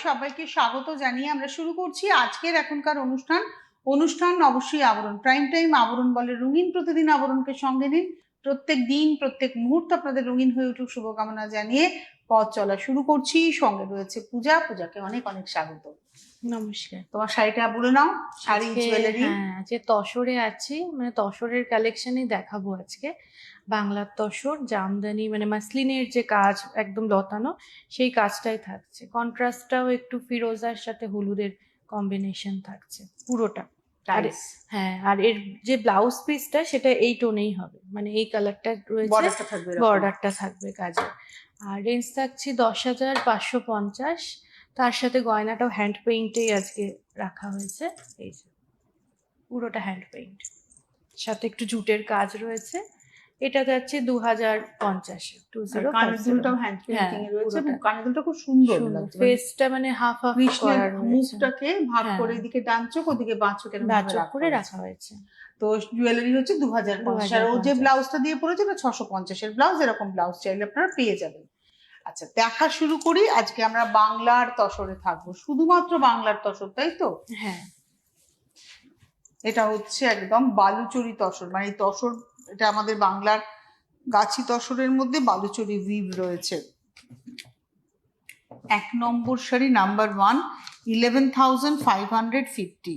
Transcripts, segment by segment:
সবাইকে স্বাগত জানিয়ে আমরা শুরু করছি আজকের এখনকার অনুষ্ঠান অবশ্যই আবরণ প্রাইম টাইম আবরণ বলে রঙিন প্রতিদিন আবরণকে সঙ্গে নিন প্রত্যেক দিন প্রত্যেক মুহূর্ত আপনাদের রঙিন হয়ে উঠুক শুভকামনা জানিয়ে পথ চলা শুরু করছি। সঙ্গে রয়েছে পূজাকে অনেক অনেক স্বাগত। নমস্কার। তোমার শাড়িটা বলে নাও। শাড়ি জুয়েলারি। হ্যাঁ, যে তসরে আছি, মানে তসরের কালেকশনই দেখাবো আজকে। বাংলার তসর, জামদানি মানে মাসলিনের যে কাজ একদম লতানো, সেই কাজটাই থাকছে। কন্ট্রাস্টটাও একটু ফিরোজার সাথে হলুদের কম্বিনেশন থাকছে পুরোটা। আর এর যে ব্লাউজ পিসটা সেটা এই টোনেই হবে, মানে এই কালারটা রয়েছে, বর্ডারটা থাকবে কাজে। আর রেঞ্জ থাকছে 10,550। তার সাথে গয়নাটাও হ্যান্ড পেইন্টেই আজকে রাখা হয়েছে। এই যে পুরোটা হ্যান্ড পেইন্ট, সাথে একটু জুটের কাজ রয়েছে। এটা যাচ্ছে 2050-এ। কানদুলটাও হ্যান্ড পেইন্টিং এ রয়েছে এবং কানদুলটা খুব সুন্দর লাগছে। ফেসটা মানে হাফ করা রয়েছে, মুখটাকে ভাগ করে এদিকে ডান চোখ ওদিকে বাঁ চোখ করে রাখা হয়েছে। তো জুয়েলারি হচ্ছে 2050 আর ও যে ব্লাউজটা দিয়ে পড়েছে এটা 650 এর ব্লাউজ। এরকম ব্লাউজ চাইলে আপনারা পেয়ে যাবেন। আচ্ছা, দেখা শুরু করি। আজকে আমরা বাংলার তসরে থাকবো, শুধুমাত্র বাংলার তসর, তাই তো? হ্যাঁ, এটা হচ্ছে একদম বালুচরি তসর, মানে এই তসর এটা আমাদের বাংলার গাছি তসরের মধ্যে বালুচরি উইভ রয়েছে। 1 নম্বর শাড়ি নাম্বার 1, 11,550,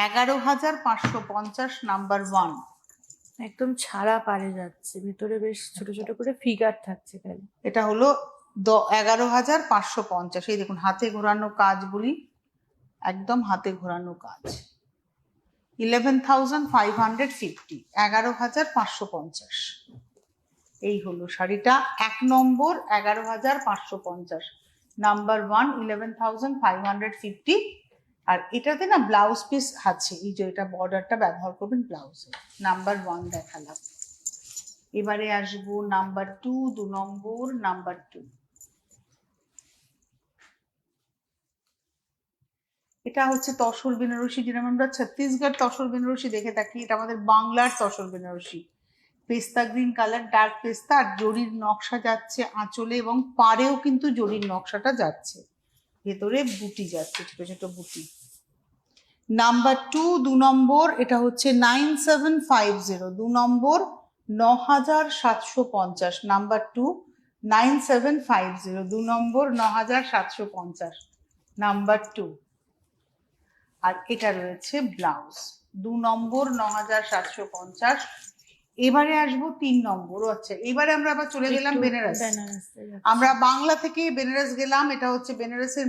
11,550 নাম্বার 1। একদম ছাড়া পারে যাচ্ছে, ভিতরে বেশ ছোট ছোট করে ফিগার থাকছে খালি। এটা হলো 11,550। এই দেখুন হাতে ঘোরানো কাজ বলি, একদম হাতে ঘোরানো কাজ। 11,550, 11,550। এই হলো শাড়িটা 1 নম্বর, 11,550 নাম্বার 1, 11,550। আর এটাতে না ব্লাউজ পিস আছে, এই যে এটা বর্ডারটা ব্যবহার করবেন ব্লাউজে। নাম্বার 1 দেখালাম। এবারে আসবো নাম্বার 2, 2 নম্বর, নাম্বার 2। এটা হচ্ছে তসর বেনারসি, যেরকম আমরা ছত্তিশগড় তসর বেনারসি দেখে থাকি, এটা আমাদের বাংলার তসর বেনারসি। পেস্তা গ্রিন কালার, ডার্ক পেস্তা, আর জরির নকশা যাচ্ছে আঁচলে এবং পাড়েও কিন্তু জরির নকশাটা যাচ্ছে, ভেতরে বুটি যাচ্ছে, ছোট ছোট বুটি। নাম্বার 2, 2 নম্বর, এটা হচ্ছে 9750, 2 নম্বর, 9,750। নাম্বার 2, 9750, 2 নম্বর, 9,750 নাম্বার 2। আর এটা রয়েছে ব্লাউজ, 2 নম্বর, 9,750। এবারে আসবো 3 নম্বর। আচ্ছা, এবারে আমরা আবার চলে গেলাম বেনারস। আমরা বাংলা থেকে বেনারস গেলাম। এটা হচ্ছে বেনারসের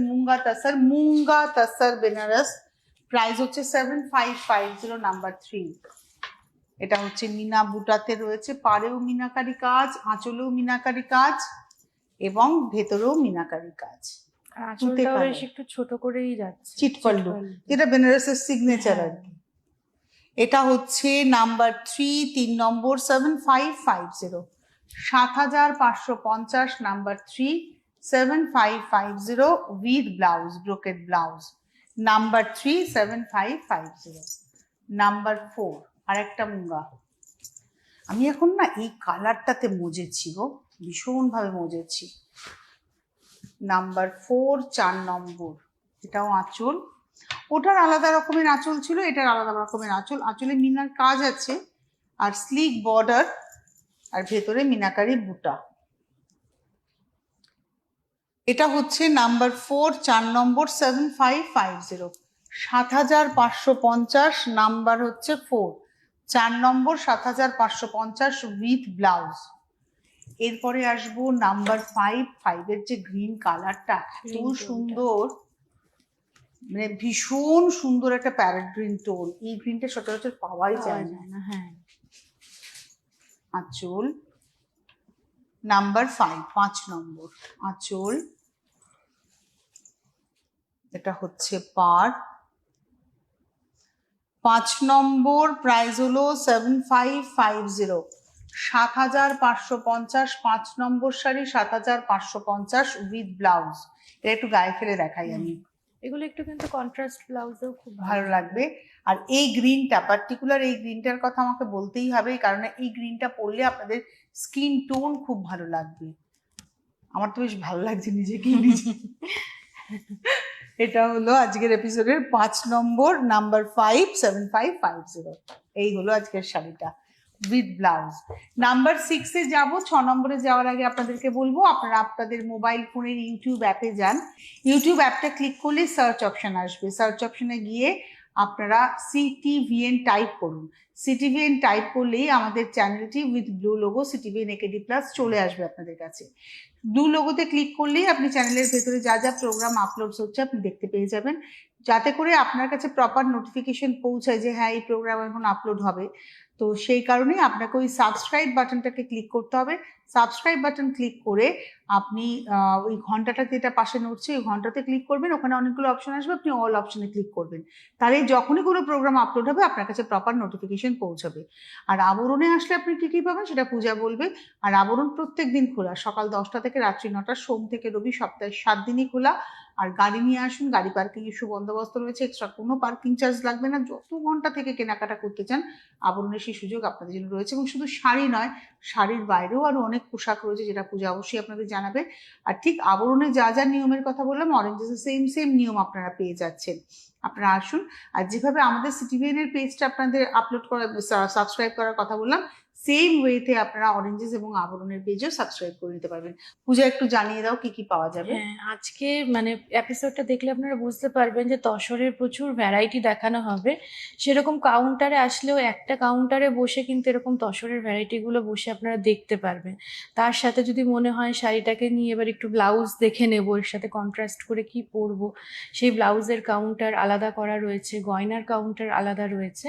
মুঙ্গা তাসার বেনারস। প্রাইস হচ্ছে 7,550, নাম্বার 3। এটা হচ্ছে মিনা বুটাতে রয়েছে, পাড়েও মিনাকারি কাজ, আঁচলেও মিনাকারি কাজ এবং ভেতরেও মিনাকারি কাজ। আঁচলটাও বেশ একটু ছোট করেই যাচ্ছে, চিটপাল্লু, যেটা বেনারসের সিগনেচার আর কি। এটা হচ্ছে number 3, 3 number, 7,550, 7,550 number 3, 7,550 with blouse, brocade blouse. Number 3, 7,550। Number 4 আরেকটা মুঙ্গা। আমি এখন না এই কালারটাতে মজেছি গো, ভীষণ ভাবে মজেছি। নাম্বার 4, 4 নম্বর। এটাও আঁচল, ওটার আলাদা রকমের আঁচল ছিল, এটার আলাদা রকমের আঁচল। আঁচলে মিনার কাজ আছে আর স্লিক বর্ডার, আর ভেতরে মিনাকারি বুটা। এটা হচ্ছে নাম্বার 4, 4 নম্বর, 7,550, 7,550 নাম্বার হচ্ছে 4, 4 নম্বর, 7,550 উইথ ব্লাউজ। এরপরে আসবো নাম্বার 5 এর যে গ্রিন কালারটা, এত সুন্দর, মানে ভীষণ সুন্দর একটা প্যারেট গ্রিন টোন। এই গ্রিনটা সচরাচর পাওয়াই যায় না। হ্যাঁ, আঁচল নাম্বার 5, 5 নম্বর আঁচল। এটা হচ্ছে পাড়, 5 নম্বর। প্রাইস হলো 7,550, 7,550, 5 নম্বর শাড়ি 7,550 উইথ ব্লাউজ। এটা একটু গায়ে ফেলে দেখাই আমি, এগুলো একটু কিন্তু কন্ট্রাস্ট ব্লাউজেও খুব ভালো লাগবে। আর এই গ্রিনটা, পার্টিকুলার এই গ্রিনটার কথা আমাকে বলতেই হবে, কারণ এই গ্রিনটা পরলে আপনাদের স্কিন টোন খুব ভালো লাগবে। আমার তো বেশ ভালো লাগছে নিজেকেই নিজে। এটা হলো আজকের এপিসোডের 5 নম্বর, নাম্বার 57550। এই হলো আজকের শাড়িটা উইথ ব্লাউজ। নাম্বার 6-এ যাব। 6 নম্বরে যাওয়ার আগে আপনাদেরকে বলবো, আপনারা আপনাদের মোবাইল ফোনের ইউটিউব অ্যাপে যান। ইউটিউব অ্যাপটা ক্লিক করলে সার্চ অপশন আসবে। সার্চ অপশনে গিয়ে আপনারা CTVN টাইপ করুন। CTVN টাইপ করলেই আমাদের চ্যানেলটি with blue logo CTVN AKD plus চলে আসবে আপনাদের কাছে। ব্লু লোগোতে ক্লিক করলেই আপনি চ্যানেলের ভেতরে যা যা প্রোগ্রাম আপলোডস হচ্ছে আপনি দেখতে পেয়ে যাবেন, যাতে করে আপনার কাছে প্রপার নোটিফিকেশন পৌঁছায় যে হ্যাঁ এই প্রোগ্রাম এখন আপলোড হবে। তো সেই কারণেই আপনাকে ওই সাবস্ক্রাইব বাটনটাকে ক্লিক করতে হবে। সাবস্ক্রাইব বাটন ক্লিক করে আপনি ওই ঘন্টাটা যেটা পাশে নড়ছে ওই ঘন্টাতে ক্লিক করবেন। ওখানে অনেকগুলো অপশন আসবে, আপনি অল অপশনে ক্লিক করবেন। তাহলে যখনই কোনো প্রোগ্রাম আপলোড হবে আপনার কাছে প্রপার নোটিফিকেশন পৌঁছাবে। আর আবরণে আসলে আপনি কী কী পাবেন সেটা পূজা বলবে। আর আবরণ প্রত্যেক দিন খোলা, সকাল 10টা থেকে রাত্রি 9টা, সোম থেকে রবি, সপ্তাহে 7 দিনই খোলা। আর গাড়ি নিয়ে আসুন, গাড়ি পার্কিং এর সুবন্দোবস্ত রয়েছে, এক্সট্রা কোনো পার্কিং চার্জ লাগবে না। যত ঘন্টা থেকে কেনাকাটা করতে চান আবরণের সেই সুযোগ আপনাদের জন্য রয়েছে। এবং শুধু শাড়ি নয়, শাড়ির বাইরেও আরো অনেক পোশাক রয়েছে যেটা পূজা অবশ্যই আপনাদের জানাবে। আর ঠিক আবরণে যা যা নিয়মের কথা বললাম, অরেঞ্জেসে সেম নিয়ম আপনারা পেয়ে যাচ্ছেন। আপনারা আসুন। আর যেভাবে আমাদের CTVN এর পেজটা আপনাদের আপলোড করা, সাবস্ক্রাইব করার কথা বললাম, সেম ওয়েতে আপনারা অরেঞ্জেস এবং আবরণের পেজও সাবস্ক্রাইব করে নিতে পারবেন। পূজা একটু জানিয়ে দাও কি কি পাওয়া যাবে। হ্যাঁ, আজকে মানে এপিসোডটা দেখলে আপনারা বুঝতে পারবেন যে তসরের প্রচুর ভ্যারাইটি দেখানো হবে। সেরকম কাউন্টারে আসলেও একটা কাউন্টারে বসে কিন্তু এরকম তসরের ভ্যারাইটিগুলো বসে আপনারা দেখতে পারবেন। তার সাথে যদি মনে হয় শাড়িটাকে নিয়ে এবার একটু ব্লাউজ দেখে নেবো, এর সাথে কন্ট্রাস্ট করে কি পরবো, সেই ব্লাউজের কাউন্টার আলাদা করা রয়েছে, গয়নার কাউন্টার আলাদা রয়েছে।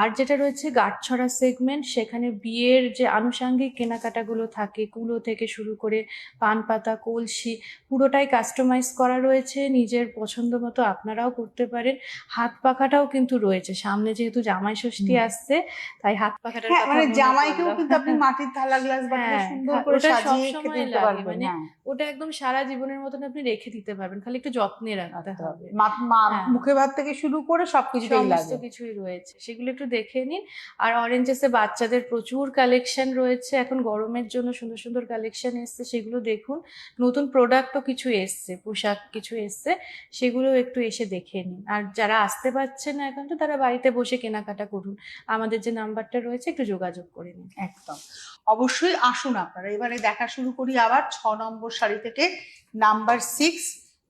আর যেটা রয়েছে গাঁটছড়া সেগমেন্ট, সেখানে বিয়ের যে আনুষাঙ্গিক কেনাকাটাগুলো থাকে, কুলো থেকে শুরু করে পান পাতা, কলসি, পুরোটাই কাস্টমাইজ করা রয়েছে। নিজের পছন্দ মতো আপনারাও করতে পারেন। হাত পাখাটাও কিন্তু রয়েছে, সামনে যেহেতু জামাই ষষ্ঠী আসছে তাই হাত পাখাটার কথা মানে মনে জামাইকেও পড়লো। কিন্তু আপনি মাটির থালা গ্লাস বাটিতে সুন্দর করে ওটা সাজিয়ে খেতে সবসময় দিতে লাগে, পারবেন। মানে হ্যাঁ, ওটা একদম সারা জীবনের মতন আপনি রেখে দিতে পারবেন, খালি একটু যত্নে রাখতে হবে। হ্যাঁ, মুখে ভাত থেকে শুরু করে সবকিছুতেই সমস্ত লাগে। কিছুই রয়েছে, সেগুলো একটু দেখে নিন। আর অরেঞ্জেসে বাচ্চাদের প্রচুর কালেকশন রয়েছে, এখন গরমের জন্য সুন্দর সুন্দর কালেকশন এসছে, সেগুলো দেখুন। নতুন প্রোডাক্টও কিছু এসছে, পোশাক কিছু এসছে, সেগুলো একটু এসে দেখে নিন। আর যারা আসতে পারছে না এখন, তো তারা বাড়িতে বসে কেনাকাটা করুন। আমাদের যে নাম্বারটা রয়েছে একটু যোগাযোগ করে নিন। একদম অবশ্যই আসুন আপনারা। এবারে দেখা শুরু করি আবার 6 নম্বর শাড়ি থেকে, নাম্বার 6।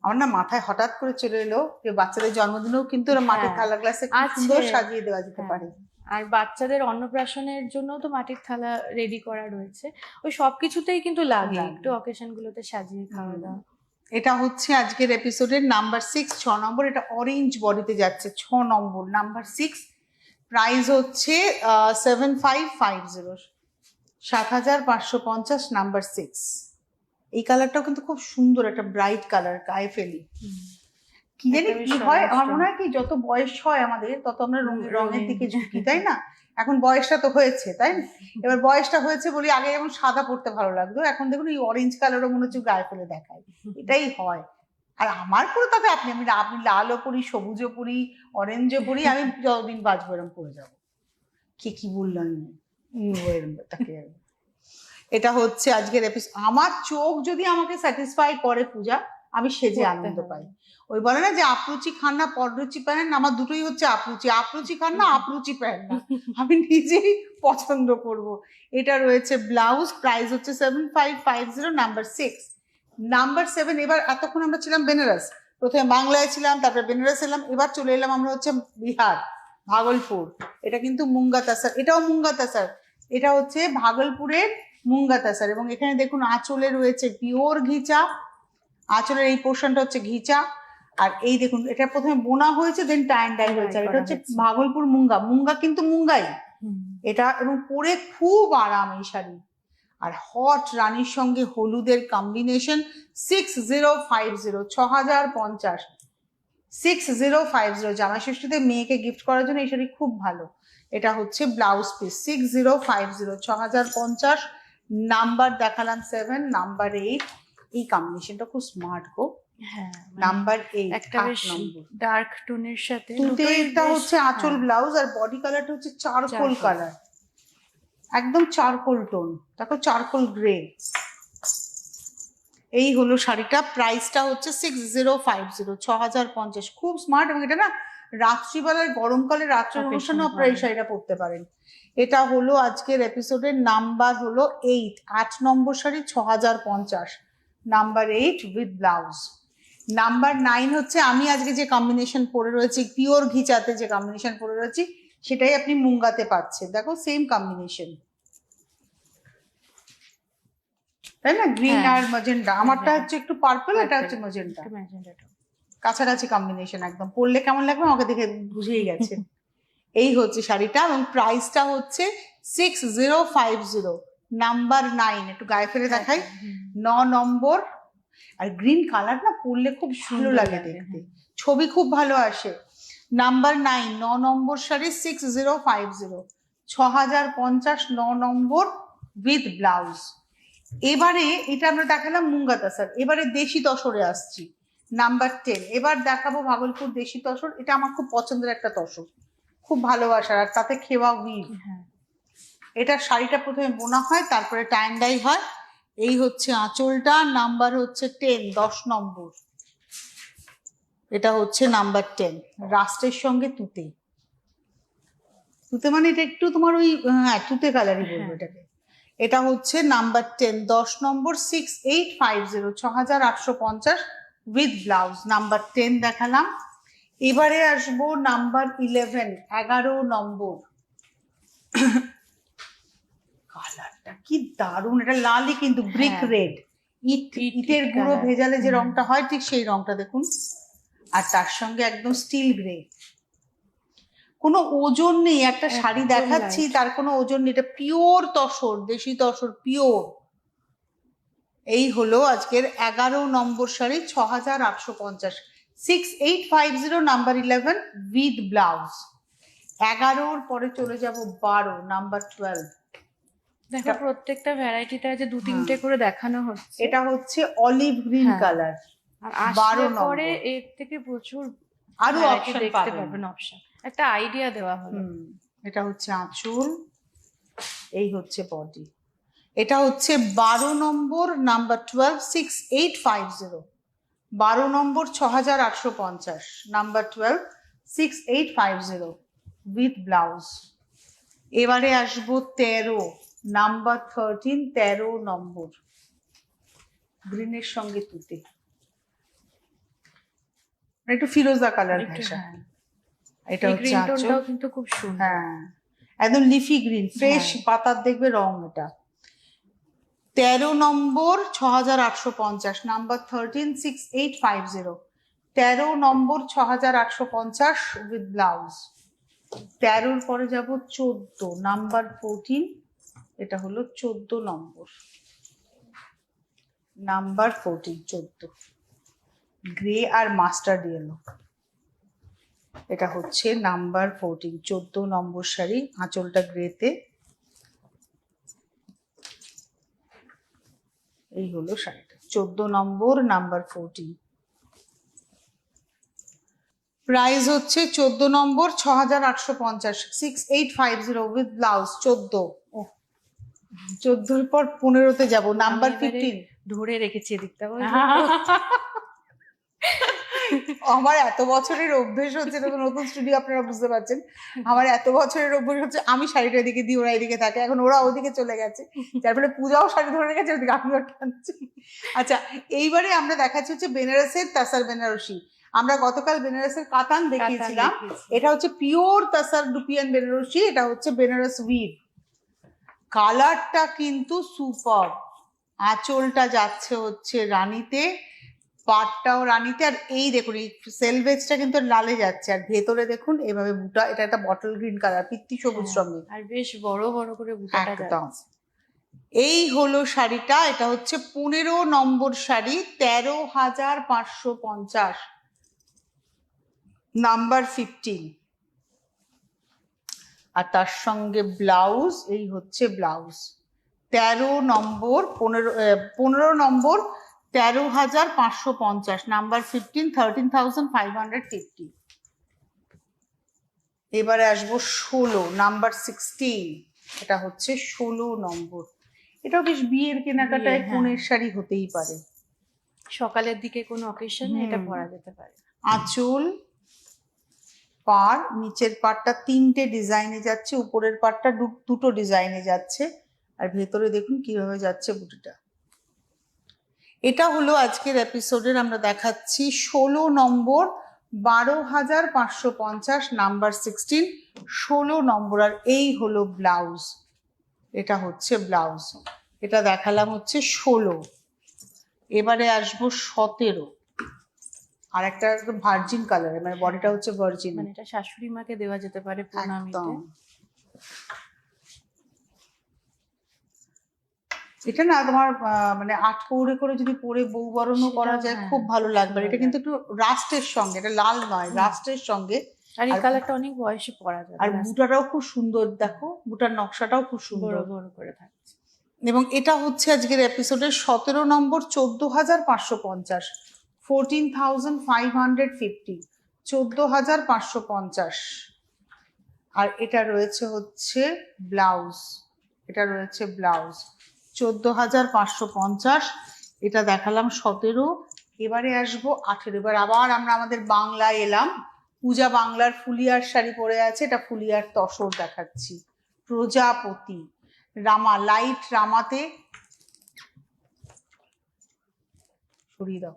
আমার না মাথায় হঠাৎ করে চলে এলো যে বাচ্চাদের জন্মদিনেও কিন্তু ওরা মাটির থালা গ্লাসে খুব সুন্দর সাজিয়ে দেওয়া যেতে পারে। আর বাচ্চাদের অন্নপ্রাশনের জন্য তো মাটির থালা রেডি করা রয়েছে, ওই সবকিছুতেই কিন্তু লাগে একটু অকেশন গুলোতে সাজিয়ে খাওয়া দাওয়া। এটা হচ্ছে আজকের এপিসোডের নাম্বার 6, 6 নম্বর। এটা অরেঞ্জ বডিতে যাচ্ছে, 6 নম্বর, নাম্বার 6। প্রাইস হচ্ছে 7550, 7550, নাম্বার 6। এই কালারটাও কিন্তু খুব সুন্দর, একটা ব্রাইট কালার, গায়ে ফেলি। কি জানি কি হয়, আমার মনে হয় কি যত বয়স হয় আমাদের তত আমরা রঙের দিকে ঝুঁকি, তাই না? এখন বয়সটা তো হয়েছে, তাই না? এবার বয়সটা হয়েছে বলি, আগে যেমন সাদা পড়তে ভালো লাগতো, এখন দেখুন এই অরেঞ্জ কালারও মনে হচ্ছে গায়ে ফেলে দেখায়, এটাই হয়। আর আমার পুরো তাতে আপনি লালও পরি, সবুজও পরি, অরেঞ্জও পরি, আমি যতদিন বাঁচবো এরকম পরে যাবো। কি বললাম তাকে। এটা হচ্ছে আজকের এপিসোড। আমার চোখ যদি আমাকে স্যাটিসফাই করে পূজা, আমি সেজে আনন্দ পাই। ওই বলে না যে আপরুচি খান না পররুচি পান না, আমার দুটোই হচ্ছে আপরুচি। আপরুচি খান না, আপরুচি পান না, আমি নিজেই পছন্দ করব। এটা রয়েছে ব্লাউজ, প্রাইস হচ্ছে 7550, নাম্বার 6। নাম্বার 7। এবার এতক্ষণ আমরা ছিলাম বেনারস, প্রথমে বাংলায় ছিলাম, তারপরে বেনারস এলাম, এবার চলে এলাম আমরা হচ্ছে বিহার, ভাগলপুর। এটা কিন্তু মুঙ্গা তাসার, এটাও মুঙ্গা তাসার। এটা হচ্ছে ভাগলপুরের মুঙ্গা তাসার। এবং এখানে দেখুন আঁচলে রয়েছে পিওর ঘিচা, আঁচলের এই পোর্শনটা হচ্ছে ঘিচা। আর এই দেখুন এটা প্রথমে বোনা হয়েছে, দেন টাই ডাই হয়েছে। এটা হচ্ছে ভাগলপুর মুঙ্গা কিন্তু মুঙ্গাই এটা। এবং পরে খুব আরাম এই শাড়ি। আর হট রানীর সঙ্গে হলুদের কম্বিনেশন। 6050, 6050, 6050। জামাই ষষ্ঠীতে মেয়েকে গিফট করার জন্য এই শাড়ি খুব ভালো। এটা হচ্ছে ব্লাউজ পিস, 6050, 6050। নাম্বার দেখালাম 7, নাম্বার 8। এই কম্বিনেশনটা খুব স্মার্ট গো। হ্যাঁ, নাম্বার 8, একটা বেশ ডার্ক টোনের সাথে এটা হচ্ছে আঁচল ব্লাউজ, আর বডি কালারটা হচ্ছে চারকোল কালার, একদম চারকোল টোন। দেখো চারকোল গ্রে। এই হলো শাড়িটা, প্রাইসটা হচ্ছে 6050, 6050। খুব স্মার্ট, এবং এটা না রাত্রিবেলায় গরমকালে রাত্রের Occasion অনুষ্ঠানে আপনারা এই হয়। শাড়িটা পরতে পারেন। এটা হলো আজকের এপিসোডের নাম্বার হলো 8, 8 নম্বর sari 6050, number 8 with blouse. Number 9 হচ্ছে আমি আজকে যে কম্বিনেশন পরে রয়েছি, পিওর ঘিচাতে যে কম্বিনেশন পরে রয়েছি, সেটাই আপনি মুঙ্গাতে পাচ্ছেন। দেখো সেম কম্বিনেশন, তাই না? গ্রিন হ্যাঁ, আর ম্যাজেন্টা। আমারটা magenta। হচ্ছে একটু পার্পল, এটা হচ্ছে Purple, ম্যাজেন্টা। একটু magenta টা। কাছাকাছি কম্বিনেশন, একদম পরলে কেমন লাগবে আমাকে দেখে বুঝেই গেছে। এই হচ্ছে শাড়িটা, এবং প্রাইসটা হচ্ছে 6050, নাম্বার 9। একটু গায়ে ফেলে দেখাই, হুম, 9 নম্বর। আর গ্রিন কালার না পরলে খুব ভালো সুন্দর লাগে লাগে, দেখতে, হ্যাঁ। ছবি খুব ভালো আসে। Number 9, 9 number sari 6050, 6050, 9 number with blouse. এবারে এটা আমরা দেখালাম মুঙ্গাতা স্যার, এবারে দেশি তসরে আসছি, নাম্বার 10। এবার দেখাবো ভাগলপুর দেশি তসর। এটা আমার খুব পছন্দের একটা তসর, খুব ভালোবাসার, আর তাতে খেওয়া উইভ। হ্যাঁ, এটা শাড়িটা প্রথমে বোনা হয়, তারপরে টাইম ডাই হয়। এই হচ্ছে আঁচলটা, নাম্বার হচ্ছে 10, 10 নম্বর। এটা হচ্ছে নাম্বার 10, রাস্টের সঙ্গে তুতে। তুতে মানে এটা একটু তোমার ওই, হ্যাঁ তুতে কালারই বলবো হ্যাঁ। এটাকে। এটা হচ্ছে number 10, 10 number, 6850, 6850 with blouse. Number 10 দেখালাম। এবারে আসবো নাম্বার 11, 11 নম্বর। কালারটা কি দারুণ, এটা লালই কিন্তু ব্রিক হ্যাঁ। রেড, ইটের ইট গুঁড়ো colour। ভেজালে যে হুম। রংটা হয় ঠিক সেই রংটা দেখুন, আর তার সঙ্গে একদম স্টিল গ্রে। কোনো ওজন নেই, একটা শাড়ি একদম দেখাচ্ছি light। তার কোনো ওজন নেই, এটা পিওর তসর, দেশি তসর পিওর। এই হলো আজকের 11 নম্বর শাড়ি, 6850, 6850, নাম্বার 11 উইথ ব্লাউজ। 11-র পরে চলে যাব 12, নাম্বার 12। দেখো প্রত্যেকটা ভ্যারাইটিতে আছে, দু হ্যাঁ। তিনটে করে দেখানো হচ্ছে। এটা হচ্ছে অলিভ গ্রিন হ্যাঁ। কালার, আর 12 আসলে পরে নম্বর। এর থেকে প্রচুর আরো ভ্যারাইটি অপশন দেখতে পাবেন। পারবেন, অপশন। একটা আইডিয়া দেওয়া হলো। এটা হচ্ছে আঁচল, এই হচ্ছে বডি। এটা হচ্ছে 12 নম্বর, নাম্বার 12, 6850, 12 নম্বর 6850, নাম্বার 12, 6850 উইথ ব্লাউজ। এবারে আসবো 13, নাম্বার 13, 13 নম্বর, গ্রিনের সঙ্গে তুতে, একটু ফিরোজা কালার একটু, ঘেঁষা। হ্যাঁ। এটা এই হচ্ছে গ্রিন আঁচল। টোনটাও কিন্তু খুব সুন্দর। হ্যাঁ একদম লিফি গ্রিন, ফ্রেশ হ্যাঁ। পাতার দেখবে রং এটা। 13 নম্বর 6850, নাম্বার 13, 6850, 13 নম্বর 6850 উইথ ব্লাউজ। 13-র পরে যাব 14, নাম্বার 14। এটা হলো 14 নম্বর, নাম্বার 14, 14 গ্রে আর মাস্টার্ড ইয়েলো। এটা হচ্ছে নাম্বার 14, 14 নম্বর শাড়ি, আঁচলটা গ্রেতে। এই হলো শাড়িটা, 14 নম্বর, নাম্বার 14। প্রাইস হচ্ছে 14 নম্বর 6850, 6850 উইথ ব্লাউজ। 14, ও 14-র পর 15-তে যাব, নাম্বার আমি এবারে 15। ধরে রেখেছি এদিকটা, আমার এত বছরের অভ্যেস হচ্ছে, এটা তো নতুন স্টুডিও আপনারা বুঝতে পারছেন, আমার এত বছরের অভ্যেস হচ্ছে আমি শাড়িটা এদিকে দিই, ওরা এদিকে থাকে, এখন ওরা ওদিকে চলে গেছে, যার ফলে পূজাও শাড়ি ধরে রেখেছে, ওদিকে আমিও টানছি। আচ্ছা এইবারে আমরা দেখাচ্ছি হচ্ছে বেনারসের তাসার বেনারসি। আমরা গতকাল বেনারসের কাতান দেখিয়েছিলাম, এটা হচ্ছে পিওর তাসার ডুপিয়ান বেনারসি, এটা হচ্ছে বেনারস উইভ। কালারটা কিন্তু সুপার, আঁচলটা যাচ্ছে হচ্ছে রানীতে, পাটটাও রানীতে, আর এই দেখুন এই সেলভেজটা কিন্তু লালে যাচ্ছে, আর ভেতরে দেখুন এভাবে বুটা, এটা একটা বটল গ্রিন কালার, পিত্তি সবুজ সঙ্গে, আর বেশ বড় বড় করে বুটাটা একদম। যাচ্ছে। এই হলো শাড়িটা, এটা হচ্ছে 15 নম্বর শাড়ি, 13,550, নাম্বার 15। আর তার সঙ্গে ব্লাউজ, এই হচ্ছে ব্লাউজ। 13 নম্বর, 15 নম্বর, 13,550, নাম্বার 15, 13,550। এবারে আসবো 16, নাম্বার 16। এটা হচ্ছে 16 নম্বর। এটাও বেশ বিয়ের কেনাকাটায় হ্যাঁ। কোণের শাড়ি হতেই পারে। সকালের দিকে কোনো অকেশনে এটা হুম। পরা যেতে পারে। আঁচল, পাড়, নিচের পাড়টা 3টে ডিজাইনে যাচ্ছে, উপরের পাড়টা দুটো ডিজাইনে যাচ্ছে, আর ভেতরে দেখুন কিভাবে যাচ্ছে বুটিটা। এটা হলো আজকের এপিসোডের আমরা দেখাচ্ছি 16 নম্বর, 12,550, নাম্বার 16, 16 নম্বর। আর এই হলো ব্লাউজ, এটা হচ্ছে ব্লাউজ। এটা দেখালাম হচ্ছে 16। এবারে আসবো 17, আর একটা একদম ভার্জিন কালারের, মানে বডিটা হচ্ছে ভার্জিন, মানে এটা শাশুড়ি মাকে দেওয়া যেতে পারে প্রণামীতে। একদম। এটা না তোমার মানে 8 পৌড়ে করে যদি পরে বউ বরণও করা সেটাও, যায়, হ্যাঁ, খুব ভালো খুব লাগবে। সুন্দর এটা কিন্তু একটু রাস্টের সঙ্গে, এটা লাল নয়, রাস্টের সঙ্গে। আর এই আর কালারটা অনেক বয়সে পরা যাবে, আর রাস্তা বুটাটাও খুব সুন্দর, দেখো বুটার নকশাটাও খুব বড় সুন্দর। বড় করে থাকছে। এবং এটা হচ্ছে আজকের এপিসোডের 17 নম্বর, 14,550, 14,550, 14,550। আর এটা রয়েছে হচ্ছে ব্লাউজ, এটা রয়েছে ব্লাউজ 14,550। এটা দেখালাম 17। এবারে আসবো 18। এবার আবার আমরা আমাদের বাংলায় এলাম। পূজা বাংলার ফুলিয়ার শাড়ি পরে আছে, এটা ফুলিয়ার তসর দেখাচ্ছি। প্রজাপতি, রামা, লাইট রামাতে, সরিয়ে দাও।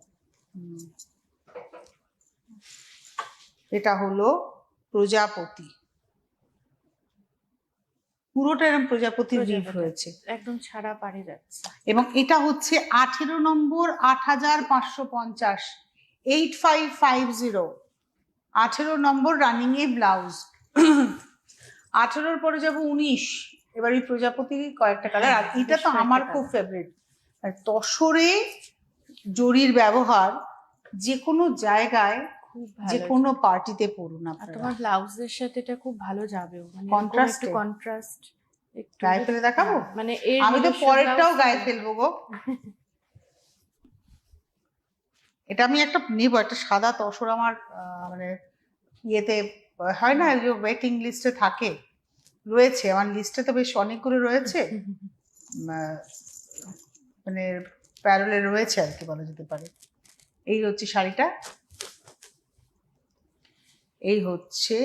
এটা হলো প্রজাপতি, পুরোটা এরকম প্রজাপতির লিভ রয়েছে, একদম ছাড়া পারে যাচ্ছে। এবং এটা হচ্ছে 18 নম্বর, 8,550, 8550, 18 নম্বর রানিং এ ব্লাউজ। 18-র পরে যাবো 19। এবার এই প্রজাপতির কয়েকটা কালার, আর এটা তো আমার খুব ফেভারিট। তসরে জরির ব্যবহার যে কোনো জায়গায়, খুব যে ভালো, কোনো পার্টিতে পরুন আর আপনারা। তোমার ব্লাউজের সাথে এটা খুব ভালো যাবেও, মানে Contrast একটু এ? কন্ট্রাস্ট, একটু গায়ে ফেলে দেখাবো? মানে এর আমি তো নিজস্ব পরেরটাও blouse গায়ে তো- ফেলবো গো। এটা আমি একটা নেবো, একটা সাদা তসর আমার মানে ইয়েতে হয় না, যে ওয়েটিং লিস্টে থাকে, রয়েছে আমার লিস্টে, তো বেশ অনেকগুলো রয়েছে, মানে প্যারোলে রয়েছে আর কি বলা যেতে পারে। এই হচ্ছে শাড়িটা, এই হচ্ছে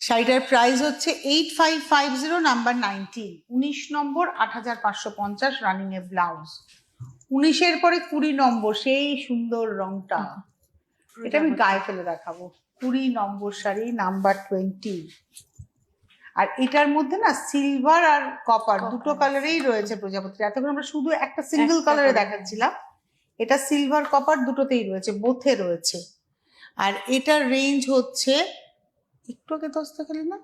শাড়িটার প্রাইস হচ্ছে 8550, নাম্বার 19, 19 নম্বর, 8,550, রানিং এ ব্লাউজ। 19-এর পরে 20 নম্বর, সেই সুন্দর রংটা, এটা আমি গায়ে ফেলে দেখাবো। 20 নম্বর শাড়ি, নাম্বার 20। আর এটার মধ্যে না সিলভার আর কপার দুটো কালারেই রয়েছে প্রজাপতি। এতক্ষণ আমরা শুধু একটা সিঙ্গেল কালারে দেখাচ্ছিলাম, এটা সিলভার কপার দুটোতেই রয়েছে, বোথে রয়েছে। আর এটার রেঞ্জ হচ্ছে, একটু আগে দস্তা খেলি না,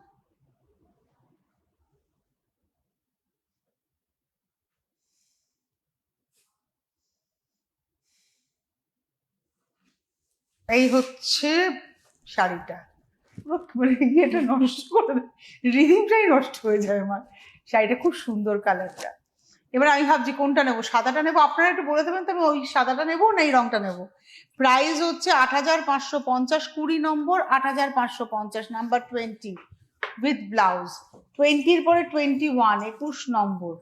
এই হচ্ছে শাড়িটা। মানে এটা নষ্ট করে দেয়, রিডিংটাই নষ্ট হয়ে যায় আমার। শাড়িটা খুব সুন্দর কালারটা। এবার আমি ভাবছি কোনটা নেবো, সাদাটা নেবো, আপনারা একটু বলে দেবেন তো আমি ওই সাদাটা নেবো না এই রংটা নেবো। প্রাইস হচ্ছে 8,550, 20 নম্বর, 8,550, নাম্বার 20 উইথ ব্লাউজ। 20-র পরে 21, 21 নম্বর।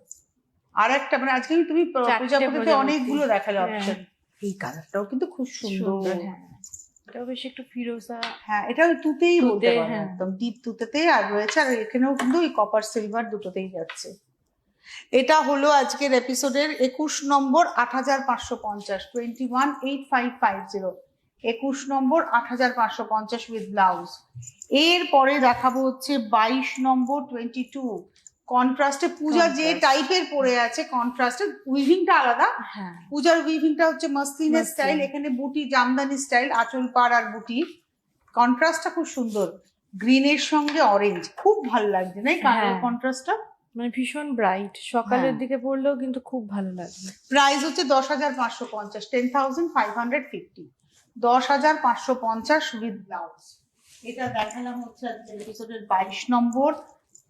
আর একটা মানে আজকে তুমি প্রজাপতিতে অনেকগুলো দেখালে অপশন। এই কালারটাও কিন্তু খুব সুন্দর। হ্যাঁ, এটাও বেশ একটু ফিরোজা। হ্যাঁ, এটা ওই তুতেই বলতে পারো, হ্যাঁ। একদম ডিপ তুতেতেই আর রয়েছে, আর এখানেও কিন্তু ওই কপার সিলভার দুটোতেই যাচ্ছে। এটা হলো আজকের এপিসোডের 21 নম্বর, 8,550, 21,8550, 21 নম্বর, 8,550 উইথ ব্লাউজ। এর পরে দেখাবো হচ্ছে 22 নম্বর, 22, কন্ট্রাস্টে। পূজা যে টাইপের পরে আছে, কন্ট্রাস্টে, উইভিংটা আলাদা। পূজার উইভিংটা হচ্ছে মাসলিনের স্টাইল, এখানে বুটি জামদানি স্টাইল, আঁচল পাড় আর বুটি। কন্ট্রাস্টটা খুব সুন্দর, গ্রিনের সঙ্গে অরেঞ্জ, খুব ভালো লাগছে না এই কালার কন্ট্রাস্টটা, মানে ভীষণ ব্রাইট, সকালের দিকে পড়লেও কিন্তু খুব ভালো লাগবে। প্রাইস হচ্ছে 10,550, 10,550, 10,550 উইথ ব্লাউজ। এটা দেখালাম হচ্ছে আজকের এপিসোডের 22 নম্বর,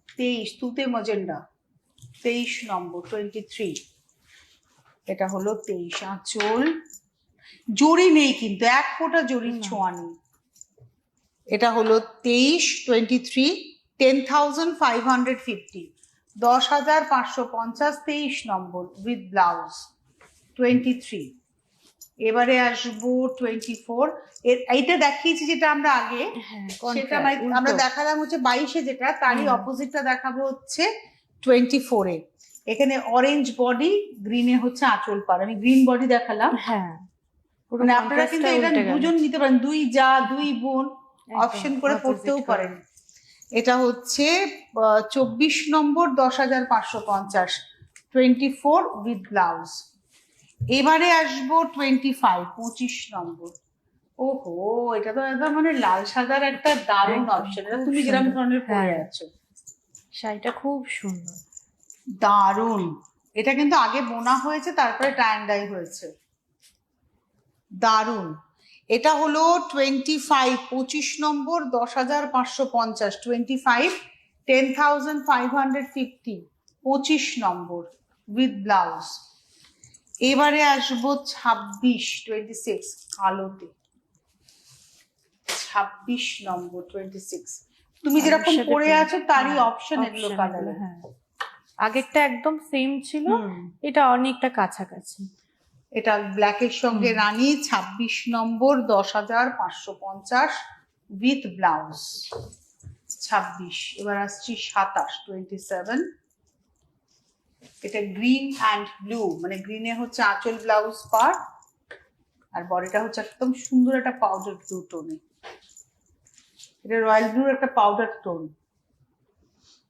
23 তুতে মজেন্ডা, 23 নম্বর, 23। এটা হলো 23, আঁচল, জড়ি নেই কিন্তু, এক ফোঁটা জড়ির ছোঁয়া নেই। এটা হলো 23, 23, 10,550, 10,550, 23 নম্বর উইথ ব্লাউজ 23। এবারে আসবো 24। এইটা দেখিয়েছি যেটা আমরা আগে, হ্যাঁ সেটা contrast, আমরা উল্টো। দেখালাম হচ্ছে 22-এ, যেটা তারই হুম। অপোজিটটা দেখাবো হচ্ছে 24-এ। এখানে অরেঞ্জ বডি, গ্রিনে হচ্ছে আঁচল পার। আমি গ্রিন বডি দেখালাম। হ্যাঁ পুরো মানে আপনারা কিন্তু কন্ট্রাস্টটা এটা উল্টে গেল। দুজন নিতে পারেন, দুই যা দুই বোন অপশন করে opposite পড়তেও করে। পারেন। এটা হচ্ছে 24 নম্বর, 10,550, 24 উইথ ব্লাউজ। এবারে আসবো 25, 25 নম্বর। ওহো, এটা তো একদম মানে লাল সাদার একটা দারুণ একদম, অপশন। এটা খুব তুমি যেরকম সুন্দর। ধরনের পরে হ্যাঁ। আছো, শাড়িটা খুব সুন্দর। দারুণ। এটা কিন্তু আগে বোনা হয়েছে, তারপরে টাই অ্যান্ড ডাই হয়েছে, দারুণ। এটা হলো 25, 25 নম্বর, 10,550, 25, 10,550, 25 নম্বর উইথ ব্লাউজ। এবারে আসবো 26, 26 কালোতে, 26 নম্বর, 26। তুমি আর যেরকম এর সাথে পরে pink, আছো তারই হ্যাঁ, অপশন এগুলো option কালারে। হ্যাঁ। আগেরটা একদম সেম ছিল, হুম। এটা অনেকটা কাছাকাছি। এটা ব্ল্যাকের সঙ্গে রানী, 26 নম্বর, 10,550 উইথ ব্লাউজ 26। এবার আসছি 27, 27। এটা গ্রিন অ্যান্ড ব্লু, মানে গ্রিনে হচ্ছে আঁচল ব্লাউজ পার, আর বডিটা হচ্ছে একদম সুন্দর একটা পাউডার ব্লু টোনে। এটা রয়্যাল ব্লুর একটা পাউডার টোন।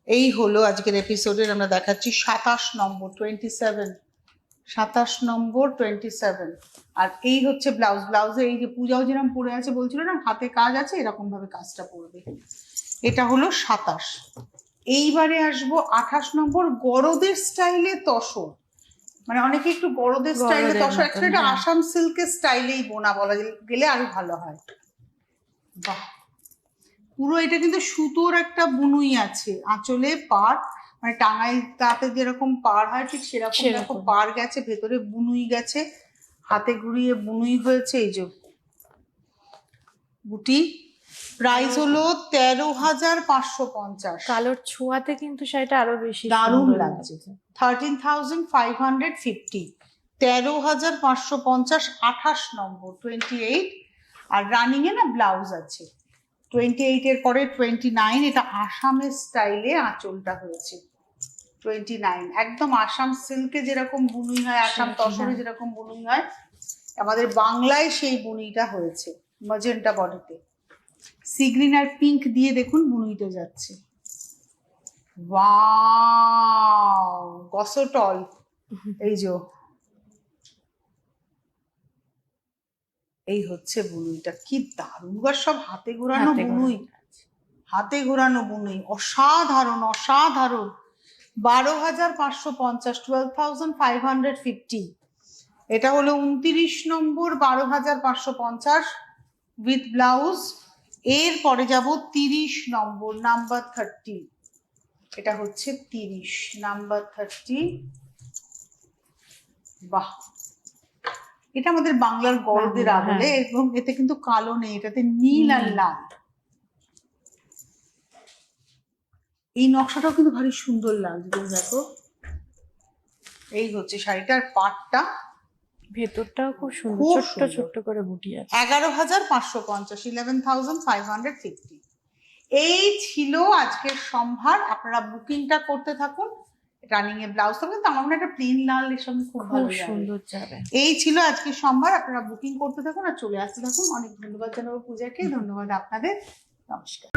এই হলো আজকের এপিসোডের আমরা দেখাচ্ছি 27 নম্বর, 27, 27 নম্বর, 27। আর এই হচ্ছে ব্লাউজ। ব্লাউজে এই যে পূজাও যেরকম পরে আছে বলছিল না, হাতে কাজ আছে, এরকম ভাবে কাজটা পড়বে। এটা হলো 27। এইবারে আসবো 28 নম্বর, গরদের স্টাইলে তসর। মানে অনেকে একটু গরদের স্টাইলে গরদের তসর, মতন, অ্যাকচুয়ালি এটা হ্যাঁ। আসাম সিল্কের স্টাইলেই বোনা বলা গেলে আরো ভালো হয়। বাহ, পুরো এটা কিন্তু সুতোর একটা বুনুই আছে, আঁচলে পার, মানে টাঙাই তাতে যেরকম পার হয় ঠিক সেরকম দেখো সেরকম। পার গেছে, ভেতরে বুনুই গেছে, হাতে ঘুরিয়ে বুনুই হয়েছে। এই যে বুটি, প্রাইস হলো 13,550। কালোর ছোঁয়াতে কিন্তু শাড়িটা আরো বেশি দারুণ সুন্দর লাগছে। 13,550, 13,550, 28 নম্বর, 28। আর রানিং এ না ব্লাউজ আছে 28 এর পরে 29। এটা আসামের স্টাইলে আঁচলটা হয়েছে 29, একদম আসাম সিল্কে যেরকম বুনুই হয়, আসাম সেরকম, তসরে হ্যাঁ। যেরকম বুনুই হয়, আমাদের বাংলায় সেই বুনুইটা হয়েছে ম্যাজেন্টা বডিতে। সি গ্রিন আর পিঙ্ক দিয়ে দেখুন বুনুইটা যাচ্ছে। ওয়াও, গসটল। এই যে এই হচ্ছে বুনুইটা, কি দারুণ গো, সব হাতে ঘোরানো হাতে বুনুই, ঘোরানো কাজ। হাতে ঘোরানো বুনুই, অসাধারণ অসাধারণ। 12,550, 12,550। এটা হলো 29 নম্বর, 12,550 উইথ ব্লাউজ। এর পরে যাব 30 নম্বর, নাম্বার 30। এটা হচ্ছে 30, নাম্বার 30। বাহ, এটা আমাদের বাংলার গর্দের বাংলা, আদলে, হ্যাঁ। এবং এতে কিন্তু কালো নেই, এটাতে নীল আর নীল। লাল। এই নকশাটাও কিন্তু ভারী সুন্দর লাগছে, তুমি দেখো। এই হচ্ছে শাড়িটার পাটটা, ভেতরটাও খুব সুন্দর, খুব ছোট্ট সুন্দর। ছোট্ট করে বুটি আছে। 11,550, 11,550। এই ছিল আজকের সম্ভার। আপনারা বুকিংটা করতে থাকুন। রানিং এ ব্লাউজ থাকবে, কিন্তু আমার মনে হয় একটা প্লেন লাল এর সঙ্গে খুব খুব ভালো যাবে। সুন্দর যাবে। এই ছিল আজকের সম্ভার। আপনারা বুকিং করতে থাকুন আর চলে আসতে থাকুন। অনেক ধন্যবাদ জানাবো পূজাকে, ধন্যবাদ আপনাদের, নমস্কার।